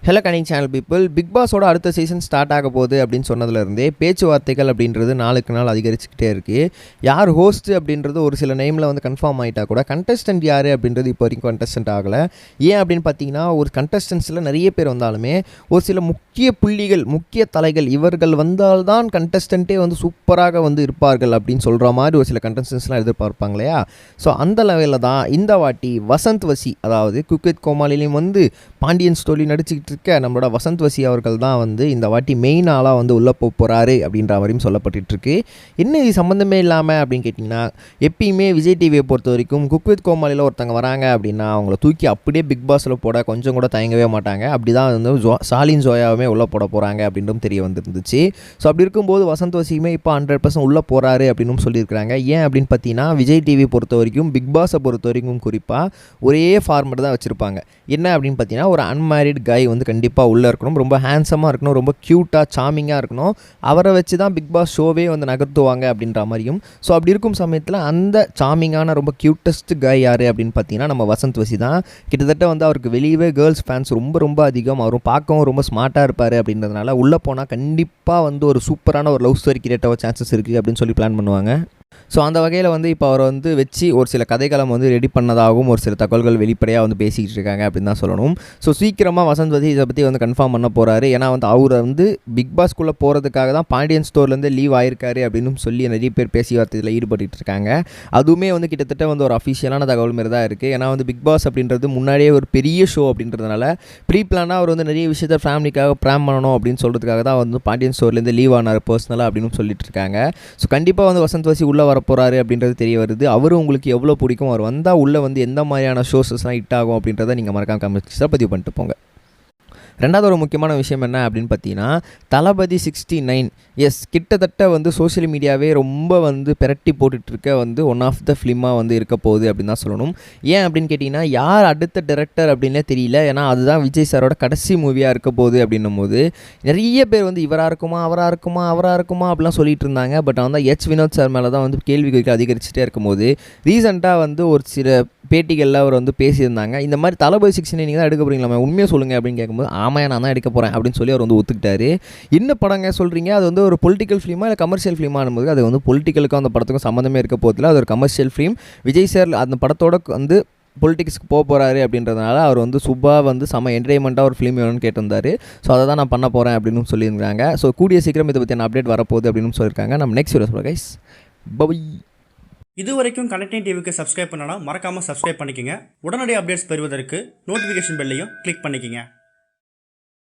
Hello கனிங் channel people, big பாஸோட அடுத்த season start ஆக போகுது அப்படின்னு சொன்னதுலேருந்தே பேச்சுவார்த்தைகள் அப்படின்றது நாளுக்கு நாள் அதிகரிச்சுக்கிட்டே இருக்குது. யார் ஹோஸ்ட்டு அப்படின்றது ஒரு சில நேமில் வந்து கன்ஃபார்ம் ஆகிட்டா கூட கண்டஸ்டன்ட் யார் அப்படின்றது இப்போ வரைக்கும் கண்டஸ்டன்ட் ஆகலை. ஏன் அப்படின்னு பார்த்தீங்கன்னா, ஒரு கண்டஸ்டன்ஸில் நிறைய பேர் வந்தாலுமே ஒரு சில முக்கிய புள்ளிகள், முக்கிய தலைகள் இவர்கள் வந்தால்தான் கண்டஸ்டண்ட்டே வந்து சூப்பராக வந்து இருப்பார்கள் அப்படின்னு சொல்கிற மாதிரி ஒரு சில கண்டஸ்டன்ஸ்லாம் எதிர்பார்ப்பாங்க இல்லையா? ஸோ அந்த லெவலில் தான் இந்த வாட்டி வசந்த் வசி, அதாவது குக் வித் கோமாளிலையும் வந்து பாண்டியன் ஸ்டோரி நடிச்சுக்கிட்டு இருக்க நம்மளோட வசந்த் வசி அவர்கள் தான் வந்து இந்த வாட்டி மெயின் ஆளாக வந்து உள்ளே போகிறாரு அப்படின்ற மாதிரியும் சொல்லப்பட்டுருக்கு. என்ன இது சம்மந்தமே இல்லாமல் அப்படின்னு கேட்டிங்கன்னா, எப்பயுமே விஜய் டிவியை பொறுத்த வரைக்கும் குக் வித் கோமாளியில் ஒருத்தங்க வராங்க அப்படின்னா அவங்கள தூக்கி அப்படியே பிக் பாஸில் போட கொஞ்சம் கூட தயங்கவே மாட்டாங்க. அப்படி தான் வந்து சாலின் ஜோயாவுமே உள்ளே போட போகிறாங்க அப்படின்றும் தெரிய வந்துருந்துச்சு. ஸோ அப்படி இருக்கும்போது வசந்த் வசியுமே இப்போ 100% உள்ளே போகிறாரு அப்படின்னு சொல்லியிருக்கிறாங்க. ஏன் அப்படின்னு பார்த்தீங்கன்னா, விஜய் டிவி பொறுத்த வரைக்கும் பிக் பாஸை பொறுத்த வரைக்கும் குறிப்பாக ஒரே ஃபார்மெட் தான் வச்சுருப்பாங்க. என்ன அப்படின்னு பார்த்தீங்கன்னா, ஒரு அன்மேரிட் கை வந்து கண்டிப்பாக உள்ளே இருக்கணும், ரொம்ப ஹேண்ட்ஸமாக இருக்கணும், ரொம்ப க்யூட்டாக சாமிங்காக இருக்கணும். அவரை வச்சு தான் பிக் பாஸ் ஷோவே வந்து நகர்த்துவாங்க அப்படின்ற மாதிரியும். ஸோ அப்படி இருக்கும் சமயத்தில் அந்த சாமிங்கான ரொம்ப க்யூட்டஸ்ட் கை யார் அப்படின்னு பார்த்தீங்கன்னா நம்ம வசந்த் வசி தான். கிட்டத்தட்ட வந்து அவருக்கு வெளியவே கேர்ள்ஸ் ஃபேன்ஸ் ரொம்ப அதிகம். அவரும் பார்க்கவும் ரொம்ப ஸ்மார்ட்டாக இருப்பார் அப்படின்றதுனால உள்ளே போனால் கண்டிப்பாக வந்து ஒரு சூப்பரான ஒரு லவ் ஸ்டோரி கிரியேட் ஆக சான்சஸ் இருக்குது அப்படின்னு சொல்லி பிளான் பண்ணுவாங்க. ஸோ அந்த வகையில் வந்து இப்போ அவரை வந்து வச்சு ஒரு சில கதைக்களம் வந்து ரெடி பண்ணதாகவும் ஒரு சில தகவல்கள் வெளிப்படையாக வந்து பேசிக்கிட்டு இருக்காங்க அப்படின்னு தான் சொல்லணும். ஸோ சீக்கிரமாக வசந்த் வசி இதை பற்றி வந்து கன்ஃபார்ம் பண்ண போகிறாரு. ஏன்னா வந்து அவரை வந்து பிக் பாஸ்க்குள்ளே போகிறதுக்காக தான் பாண்டியன் ஸ்டோர்லேருந்து லீவ் ஆயிருக்காரு அப்படின்னு சொல்லி நிறைய பேர் பேச்சுவார்த்தையில் ஈடுபட்டு இருக்காங்க. அதுவுமே வந்து கிட்டத்தட்ட வந்து ஒரு அஃபிஷியலான தகவல் மாரி தான் இருக்குது. ஏன்னா வந்து பிக் பாஸ் அப்படின்றது முன்னாடியே ஒரு பெரிய ஷோ அப்படின்றதுனால ப்ரீ பிளானாக அவர் வந்து நிறைய விஷயத்தை ஃபேமிலிக்காக ப்ராம் பண்ணணும் அப்படின்னு சொல்கிறதுக்காக தான் வந்து பாண்டியன் ஸ்டோர்லேருந்து லீவ் ஆனார் பர்சனலாக அப்படின்னு சொல்லிட்டு இருக்காங்க. ஸோ கண்டிப்பாக வந்து வசந்த் வசி உள்ளே வரப்போகிறாரு அப்படின்றது தெரிய வருது. அவர் உங்களுக்கு எவ்வளோ பிடிக்கும், அவர் வந்தால் உள்ளே வந்து எந்த மாதிரியான ஷோஸஸ்லாம் ஹிட் ஆகும் அப்படின்றத நீங்கள் மறக்காம கமெண்ட்ஸில் பதிவு பண்ணிட்டு போங்க. ரெண்டாவது ஒரு முக்கியமான விஷயம் என்ன அப்படின்னு பார்த்தீங்கன்னா, தளபதி 69 கிட்டத்தட்ட வந்து சோஷியல் மீடியாவே ரொம்ப வந்து பிரட்டி போட்டுட்ருக்க வந்து ஒன் ஆஃப் த ஃபிலிமாக வந்து இருக்க போகுது அப்படின்னு தான் சொல்லணும். ஏன் அப்படின்னு கேட்டிங்கன்னா, யார் அடுத்த டைரக்டர் அப்படின்னே தெரியல. ஏன்னா அதுதான் விஜய் சாரோட கடைசி மூவியாக இருக்க போகுது அப்படின்னும் போது நிறைய பேர் வந்து இவராக இருக்குமா அப்படிலாம் சொல்லிட்டு இருந்தாங்க. பட் வந்து வினோத் சார் மேலே தான் வந்து கேள்விகளுக்கு அதிகரிச்சுட்டே இருக்கும்போது ரீசெண்டாக வந்து ஒரு சில பேட்டிகளில் அவர் வந்து பேசியிருந்தாங்க. இந்த மாதிரி தளபதி 69 நீங்கள் தான் எடுக்க போகிறீங்களா, உண்மையாக சொல்லுங்கள் அப்படின்னு கேட்கும்போது, ஆமாம் நான் தான் எடுக்க போகிறேன் அப்படின்னு சொல்லி அவர் வந்து ஒத்துக்கிட்டாரு. என்ன படங்க சொல்கிறீங்க, அது வந்து ஒரு பொலிட்டிக்கல் ஃபிலிமா இல்லை கமர்ஷியல் ஃபிலிமானும் போது அது வந்து பொலிட்டிக்கலுக்கும் அந்த படத்துக்கும் சம்மந்தமே இருக்க போதில்லை. அது ஒரு கமர்ஷியல் ஃபிலிம். விஜய் சார் அந்த படத்தோட வந்து பொலிட்டிக்ஸ்க்கு போகிறாரு அப்படின்றதுனால அவர் வந்து சுபாக வந்து செம என்டர்டைன்மெண்ட்டாக ஒரு ஃபிலிம் வேணும்னு கேட்டிருந்தாரு. ஸோ அதை தான் நான் பண்ண போகிறேன் அப்படின்னு சொல்லியிருக்காங்க. ஸோ கூடிய சீக்கிரம் இதை பற்றியான அப்டேட் வரப்போகுது அப்படின்னு சொல்லியிருக்காங்க. நம்ம நெக்ஸ்ட் வீடியோ சொல்கிறோம் கைஸ். பை. இது வரைக்கும் கனெக்டிங் டிவிக்கு சப்ஸ்கிரைப் பண்ணனா மறக்காமல் சப்ஸ்கிரைப் பண்ணிக்கங்க. உடனடி அப்டேட்ஸ் பெறுவதற்கு நோட்டிஃபிகேஷன் பெல்லையும் கிளிக் பண்ணிக்கங்க.